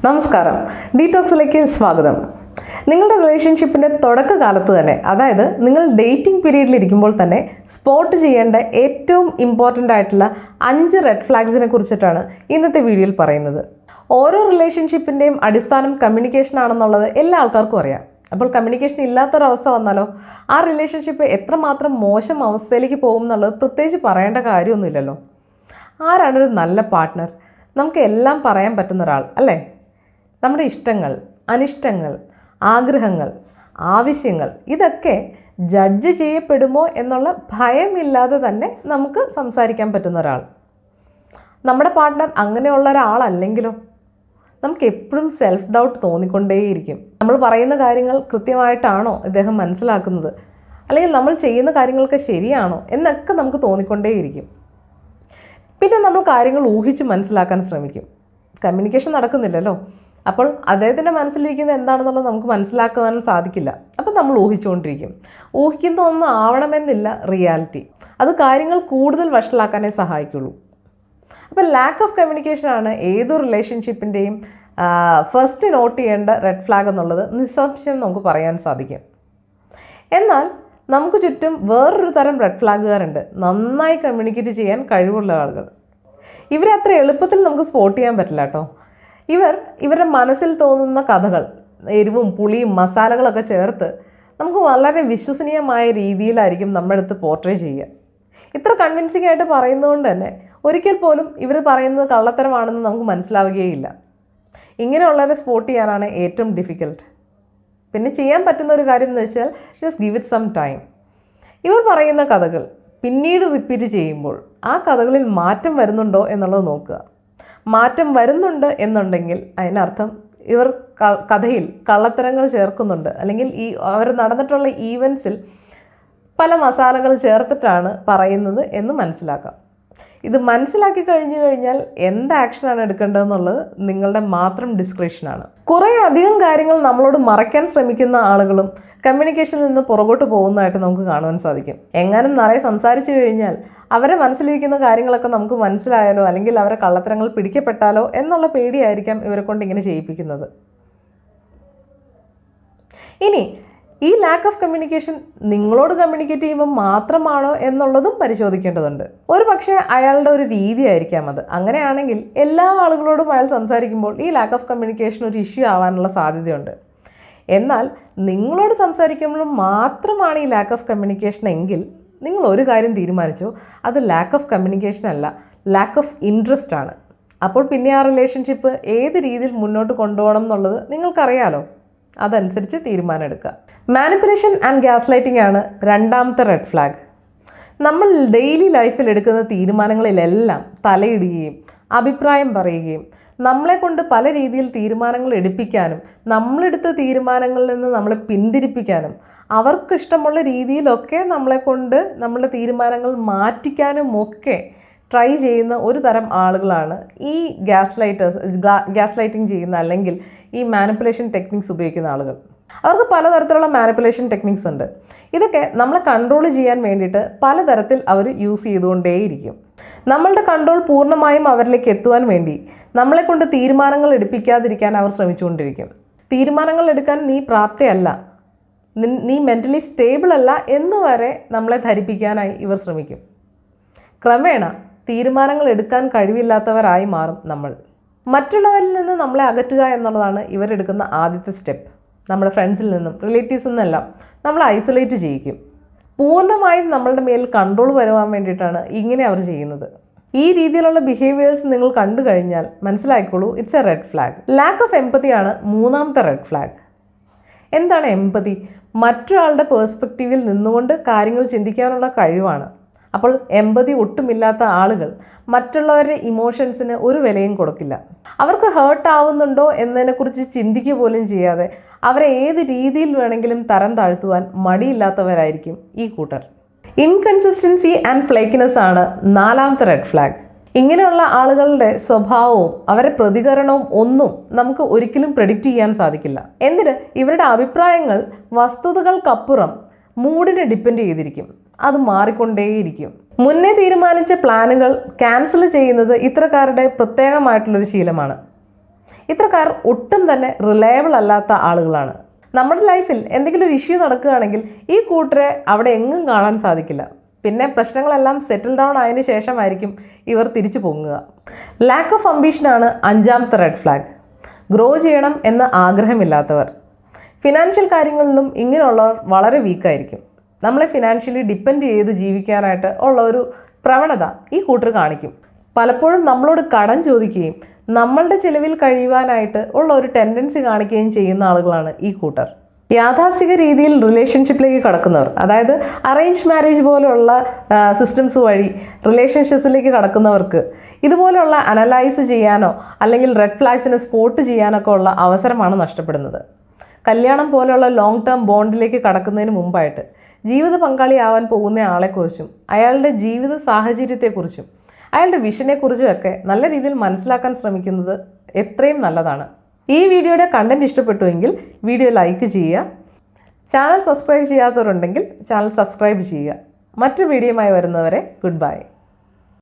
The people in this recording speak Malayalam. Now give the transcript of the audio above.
നമസ്കാരം, ഡീടോക്സിലേക്ക് സ്വാഗതം. നിങ്ങളുടെ റിലേഷൻഷിപ്പിൻ്റെ തുടക്കകാലത്ത് തന്നെ, അതായത് നിങ്ങൾ ഡേറ്റിംഗ് പീരീഡിൽ ഇരിക്കുമ്പോൾ തന്നെ സ്പോട്ട് ചെയ്യേണ്ട ഏറ്റവും ഇമ്പോർട്ടൻ്റ് ആയിട്ടുള്ള 5 റെഡ് ഫ്ലാഗ്സിനെ കുറിച്ചിട്ടാണ് ഇന്നത്തെ വീഡിയോയിൽ പറയുന്നത്. ഓരോ റിലേഷൻഷിപ്പിൻ്റെയും അടിസ്ഥാനം കമ്മ്യൂണിക്കേഷൻ ആണെന്നുള്ളത് എല്ലാ ആൾക്കാർക്കും അറിയാം. അപ്പോൾ കമ്മ്യൂണിക്കേഷൻ ഇല്ലാത്തൊരവസ്ഥ വന്നാലോ ആ റിലേഷൻഷിപ്പ് എത്രമാത്രം മോശം അവസ്ഥയിലേക്ക് പോകും എന്നുള്ളത് പ്രത്യേകിച്ച് പറയേണ്ട കാര്യമൊന്നുമില്ലല്ലോ. ആരാണൊരു നല്ല പാർട്ട്ണർ? നമുക്ക് എല്ലാം പറയാൻ പറ്റുന്ന ഒരാൾ അല്ലേ? നമ്മുടെ ഇഷ്ടങ്ങൾ, അനിഷ്ടങ്ങൾ, ആഗ്രഹങ്ങൾ, ആവശ്യങ്ങൾ ഇതൊക്കെ ജഡ്ജ് ചെയ്യപ്പെടുമോ എന്നുള്ള ഭയമില്ലാതെ തന്നെ നമുക്ക് സംസാരിക്കാൻ പറ്റുന്ന ഒരാൾ. നമ്മുടെ പാർട്ട്ണർ അങ്ങനെയുള്ള ഒരാളല്ലെങ്കിലോ നമുക്ക് എപ്പോഴും സെൽഫ് ഡൗട്ട് തോന്നിക്കൊണ്ടേയിരിക്കും. നമ്മൾ പറയുന്ന കാര്യങ്ങൾ കൃത്യമായിട്ടാണോ ഇദ്ദേഹം മനസ്സിലാക്കുന്നത്, അല്ലെങ്കിൽ നമ്മൾ ചെയ്യുന്ന കാര്യങ്ങളൊക്കെ ശരിയാണോ എന്നൊക്കെ നമുക്ക് തോന്നിക്കൊണ്ടേയിരിക്കും. പിന്നെ നമ്മൾ കാര്യങ്ങൾ ഊഹിച്ച് മനസ്സിലാക്കാൻ ശ്രമിക്കും. കമ്മ്യൂണിക്കേഷൻ നടക്കുന്നില്ലല്ലോ, അപ്പോൾ അദ്ദേഹത്തിൻ്റെ മനസ്സിലിരിക്കുന്നത് എന്താണെന്നുള്ളത് നമുക്ക് മനസ്സിലാക്കുവാനും സാധിക്കില്ല. അപ്പോൾ നമ്മൾ ഊഹിച്ചുകൊണ്ടിരിക്കും. ഊഹിക്കുന്ന ഒന്നും ആവണമെന്നില്ല റിയാലിറ്റി. അത് കാര്യങ്ങൾ കൂടുതൽ വഷളാക്കാനേ സഹായിക്കുള്ളൂ. അപ്പോൾ ലാക്ക് ഓഫ് കമ്മ്യൂണിക്കേഷനാണ് ഏതൊരു റിലേഷൻഷിപ്പിൻ്റെയും ഫസ്റ്റ് നോട്ട് ചെയ്യേണ്ട റെഡ് ഫ്ലാഗ് എന്നുള്ളത് നിസ്സംശയം നമുക്ക് പറയാൻ സാധിക്കും. എന്നാൽ നമുക്ക് ചുറ്റും വേറൊരു തരം റെഡ് ഫ്ലാഗുകാരുണ്ട്, നന്നായി കമ്മ്യൂണിക്കേറ്റ് ചെയ്യാൻ കഴിവുള്ള ആളുകൾ. ഇവരെ അത്ര എളുപ്പത്തിൽ നമുക്ക് സ്പോട്ട് ചെയ്യാൻ പറ്റില്ല കേട്ടോ. ഇവരുടെ മനസ്സിൽ തോന്നുന്ന കഥകൾ, എരിവും പുളിയും മസാലകളൊക്കെ ചേർത്ത് നമുക്ക് വളരെ വിശ്വസനീയമായ രീതിയിലായിരിക്കും നമ്മുടെ അടുത്ത് പോർട്രേ ചെയ്യുക. ഇത്ര കൺവിൻസിംഗ് ആയിട്ട് പറയുന്നതുകൊണ്ട് തന്നെ ഒരിക്കൽ പോലും ഇവർ പറയുന്നത് കള്ളത്തരമാണെന്ന് നമുക്ക് മനസ്സിലാവുകയില്ല. ഇങ്ങനെയുള്ളവരെ സ്പോട്ട് ചെയ്യാനാണ് ഏറ്റവും ഡിഫിക്കൽട്ട്. പിന്നെ ചെയ്യാൻ പറ്റുന്ന ഒരു കാര്യം എന്ന് വെച്ചാൽ just give it some time. ഇവർ പറയുന്ന കഥകൾ പിന്നീട് റിപ്പീറ്റ് ചെയ്യുമ്പോൾ ആ കഥകളിൽ മാറ്റം വരുന്നുണ്ടോ എന്നുള്ളത് നോക്കുക. മാറ്റം വരുന്നുണ്ട് എന്നുണ്ടെങ്കിൽ അതിനർത്ഥം ഇവർ കഥയിൽ കള്ളത്തരങ്ങൾ ചേർക്കുന്നുണ്ട്, അല്ലെങ്കിൽ അവർ നടന്നിട്ടുള്ള ഈവൻസിൽ പല മസാലകൾ ചേർത്തിട്ടാണ് പറയുന്നത് എന്ന് മനസ്സിലാക്കാം. ഇത് മനസ്സിലാക്കി കഴിഞ്ഞു കഴിഞ്ഞാൽ എന്ത് ആക്ഷനാണ് എടുക്കേണ്ടതെന്നുള്ളത് നിങ്ങളുടെ മാത്രം ഡിസ്ക്രിപ്ഷനാണ്. കുറേ അധികം കാര്യങ്ങൾ നമ്മളോട് മറയ്ക്കാൻ ശ്രമിക്കുന്ന ആളുകളും കമ്മ്യൂണിക്കേഷനിൽ നിന്ന് പുറകോട്ട് പോകുന്നതായിട്ട് നമുക്ക് കാണുവാൻ സാധിക്കും. എങ്ങാനും നിറയെ സംസാരിച്ചു കഴിഞ്ഞാൽ അവരെ മനസ്സിലിരിക്കുന്ന കാര്യങ്ങളൊക്കെ നമുക്ക് മനസ്സിലായാലോ, അല്ലെങ്കിൽ അവരെ കള്ളത്തരങ്ങൾ പിടിക്കപ്പെട്ടാലോ എന്നുള്ള പേടിയായിരിക്കാം ഇവരെ കൊണ്ട് ഇങ്ങനെ ചെയ്യിപ്പിക്കുന്നത്. ഇനി ഈ ലാക്ക് ഓഫ് കമ്മ്യൂണിക്കേഷൻ നിങ്ങളോട് കമ്മ്യൂണിക്കേറ്റ് ചെയ്യുമ്പോൾ മാത്രമാണോ എന്നുള്ളതും പരിശോധിക്കേണ്ടതുണ്ട്. ഒരു പക്ഷേ അയാളുടെ ഒരു രീതിയായിരിക്കാം അത്. അങ്ങനെയാണെങ്കിൽ എല്ലാ ആളുകളോടും അയാൾ സംസാരിക്കുമ്പോൾ ഈ ലാക്ക് ഓഫ് കമ്മ്യൂണിക്കേഷൻ ഒരു ഇഷ്യൂ ആവാനുള്ള സാധ്യതയുണ്ട്. എന്നാൽ നിങ്ങളോട് സംസാരിക്കുമ്പോൾ മാത്രമാണ് ഈ ലാക്ക് ഓഫ് കമ്മ്യൂണിക്കേഷൻ എങ്കിൽ നിങ്ങൾ ഒരു കാര്യം തീരുമാനിച്ചു, അത് ലാക്ക് ഓഫ് കമ്മ്യൂണിക്കേഷൻ അല്ല, ലാക്ക് ഓഫ് ഇൻട്രസ്റ്റ് ആണ്. അപ്പോൾ പിന്നെ ആ റിലേഷൻഷിപ്പ് ഏത് രീതിയിൽ മുന്നോട്ട് കൊണ്ടുപോകണം എന്നുള്ളത് നിങ്ങൾക്കറിയാലോ. അതനുസരിച്ച് തീരുമാനം എടുക്കുക. മാനിപ്പുലേഷൻ ആൻഡ് ഗ്യാസ് ലൈറ്റിംഗ് ആണ് രണ്ടാമത്തെ റെഡ് ഫ്ലാഗ്. നമ്മൾ ഡെയിലി ലൈഫിൽ എടുക്കുന്ന തീരുമാനങ്ങളിലെല്ലാം തലയിടുകയും അഭിപ്രായം പറയുകയും നമ്മളെ കൊണ്ട് പല രീതിയിൽ തീരുമാനങ്ങൾ എടുപ്പിക്കാനും നമ്മളെടുത്ത തീരുമാനങ്ങളിൽ നിന്ന് നമ്മളെ പിന്തിരിപ്പിക്കാനും അവർക്കിഷ്ടമുള്ള രീതിയിലൊക്കെ നമ്മളെ കൊണ്ട് നമ്മളുടെ തീരുമാനങ്ങൾ മാറ്റിക്കാനും ഒക്കെ ട്രൈ ചെയ്യുന്ന ഒരു തരം ആളുകളാണ് ഈ ഗ്യാസ് ലൈറ്റിംഗ് ചെയ്യുന്ന, അല്ലെങ്കിൽ ഈ മാനിപ്പുലേഷൻ ടെക്നിക്സ് ഉപയോഗിക്കുന്ന ആളുകൾ. അവർക്ക് പലതരത്തിലുള്ള മാനിപ്പുലേഷൻ ടെക്നിക്സ് ഉണ്ട്. ഇതൊക്കെ നമ്മളെ കൺട്രോൾ ചെയ്യാൻ വേണ്ടിയിട്ട് പലതരത്തിൽ അവർ യൂസ് ചെയ്തുകൊണ്ടേയിരിക്കും. നമ്മളുടെ കൺട്രോൾ പൂർണ്ണമായും അവരിലേക്ക് എത്തുവാൻ വേണ്ടി നമ്മളെ കൊണ്ട് തീരുമാനങ്ങൾ എടുപ്പിക്കാതിരിക്കാൻ അവർ ശ്രമിച്ചുകൊണ്ടിരിക്കും. തീരുമാനങ്ങൾ എടുക്കാൻ നീ പ്രാപ്തയല്ല, നീ മെൻ്റലി സ്റ്റേബിൾ അല്ല എന്ന് വരെ നമ്മളെ ധരിപ്പിക്കാനായി ഇവർ ശ്രമിക്കും. ക്രമേണ തീരുമാനങ്ങൾ എടുക്കാൻ കഴിവില്ലാത്തവരായി മാറും നമ്മൾ. മറ്റുള്ളവരിൽ നിന്ന് നമ്മളെ അകറ്റുക എന്നുള്ളതാണ് ഇവരെടുക്കുന്ന ആദ്യത്തെ സ്റ്റെപ്പ്. നമ്മുടെ ഫ്രണ്ട്സിൽ നിന്നും റിലേറ്റീവ്സിൽ നിന്നെല്ലാം നമ്മൾ ഐസൊലേറ്റ് ചെയ്യിക്കും. പൂർണ്ണമായും നമ്മളുടെ മേലിൽ കൺട്രോൾ വരുവാൻ വേണ്ടിയിട്ടാണ് ഇങ്ങനെ അവർ ചെയ്യുന്നത്. ഈ രീതിയിലുള്ള ബിഹേവിയേഴ്സ് നിങ്ങൾ കണ്ടു കഴിഞ്ഞാൽ മനസ്സിലായിക്കോളൂ, it's a red flag. Lack of empathy ആണ് മൂന്നാമത്തെ റെഡ് ഫ്ലാഗ്. എന്താണ് എംപതി? മറ്റൊരാളുടെ പേഴ്സ്പെക്റ്റീവിൽ നിന്നുകൊണ്ട് കാര്യങ്ങൾ ചിന്തിക്കാനുള്ള കഴിവാണ്. അപ്പോൾ എംപതി ഒട്ടുമില്ലാത്ത ആളുകൾ മറ്റുള്ളവരുടെ ഇമോഷൻസിന് ഒരു വിലയും കൊടുക്കില്ല. അവർക്ക് ഹേർട്ട് ആവുന്നുണ്ടോ എന്നതിനെക്കുറിച്ച് ചിന്തിക്കുക പോലും ചെയ്യാതെ അവരെ ഏത് രീതിയിൽ വേണമെങ്കിലും തരം താഴ്ത്തുവാൻ മടിയില്ലാത്തവരായിരിക്കും ഈ കൂട്ടർ. ഇൻകൺസിസ്റ്റൻസി ആൻഡ് ഫ്ലേക്കിനെസ് ആണ് നാലാമത്തെ റെഡ് ഫ്ലാഗ്. ഇങ്ങനെയുള്ള ആളുകളുടെ സ്വഭാവവും അവരുടെ പ്രതികരണവും ഒന്നും നമുക്ക് ഒരിക്കലും പ്രെഡിക്റ്റ് ചെയ്യാൻ സാധിക്കില്ല. എന്തിന്? ഇവരുടെ അഭിപ്രായങ്ങൾ വസ്തുതകൾക്കപ്പുറം മൂഡിനെ ഡിപ്പെൻഡ് ചെയ്തിരിക്കും. അത് മാറിക്കൊണ്ടേയിരിക്കും. മുന്നേ തീരുമാനിച്ച പ്ലാനുകൾ ക്യാൻസൽ ചെയ്യുന്നത് ഇത്തരക്കാരുടെ പ്രത്യേകമായിട്ടുള്ളൊരു ശീലമാണ്. ഇത്തരക്കാർ ഒട്ടും തന്നെ റിലയബിൾ അല്ലാത്ത ആളുകളാണ്. നമ്മുടെ ലൈഫിൽ എന്തെങ്കിലും ഒരു ഇഷ്യൂ നടക്കുകയാണെങ്കിൽ ഈ കൂട്ടരെ അവിടെ എങ്ങും കാണാൻ സാധിക്കില്ല. പിന്നെ പ്രശ്നങ്ങളെല്ലാം സെറ്റിൽ ഡൗൺ ആയതിനു ശേഷമായിരിക്കും ഇവർ തിരിച്ചു പൊങ്ങുക. ലാക്ക് ഓഫ് അംബീഷനാണ് 5ാമത്തെ റെഡ് ഫ്ലാഗ്. ഗ്രോ ചെയ്യണം എന്ന ആഗ്രഹമില്ലാത്തവർ. ഫിനാൻഷ്യൽ കാര്യങ്ങളിലും ഇങ്ങനെയുള്ളവർ വളരെ വീക്കായിരിക്കും. നമ്മളെ ഫിനാൻഷ്യലി ഡിപ്പെൻഡ് ചെയ്ത് ജീവിക്കാനായിട്ട് ഉള്ള ഒരു പ്രവണത ഈ കൂട്ടർ കാണിക്കും. പലപ്പോഴും നമ്മളോട് കടം ചോദിക്കുകയും നമ്മളുടെ ചിലവിൽ കഴിയുവാനായിട്ട് ഉള്ള ഒരു ടെൻഡൻസി കാണിക്കുകയും ചെയ്യുന്ന ആളുകളാണ് ഈ കൂട്ടർ. യാഥാസ്ഥിക രീതിയിൽ റിലേഷൻഷിപ്പിലേക്ക് കടക്കുന്നവർ, അതായത് അറേഞ്ച് മാരേജ് പോലെയുള്ള സിസ്റ്റംസ് വഴി റിലേഷൻഷിപ്സിലേക്ക് കടക്കുന്നവർക്ക് ഇതുപോലെയുള്ള അനലൈസ് ചെയ്യാനോ അല്ലെങ്കിൽ റെഡ് ഫ്ലാഗ്സിനെ സ്പോട്ട് ചെയ്യാനൊക്കെ ഉള്ള അവസരമാണ് നഷ്ടപ്പെടുന്നത്. കല്യാണം പോലെയുള്ള ലോങ് ടേം ബോണ്ടിലേക്ക് കടക്കുന്നതിന് മുമ്പായിട്ട് ജീവിത പങ്കാളിയാവാൻ പോകുന്ന ആളെക്കുറിച്ചും അയാളുടെ ജീവിത സാഹചര്യത്തെക്കുറിച്ചും അയാളുടെ വിഷനെക്കുറിച്ചും ഒക്കെ നല്ല രീതിയിൽ മനസ്സിലാക്കാൻ ശ്രമിക്കുന്നത് എത്രയും നല്ലതാണ്. ഈ വീഡിയോയുടെ കണ്ടന്റ് ഇഷ്ടപ്പെട്ടുവെങ്കിൽ വീഡിയോ ലൈക്ക് ചെയ്യുക. ചാനൽ സബ്സ്ക്രൈബ് ചെയ്യാത്തവരുണ്ടെങ്കിൽ ചാനൽ സബ്സ്ക്രൈബ് ചെയ്യുക. മറ്റൊരു വീഡിയോയുമായി വരുന്നവരെ ഗുഡ് ബൈ.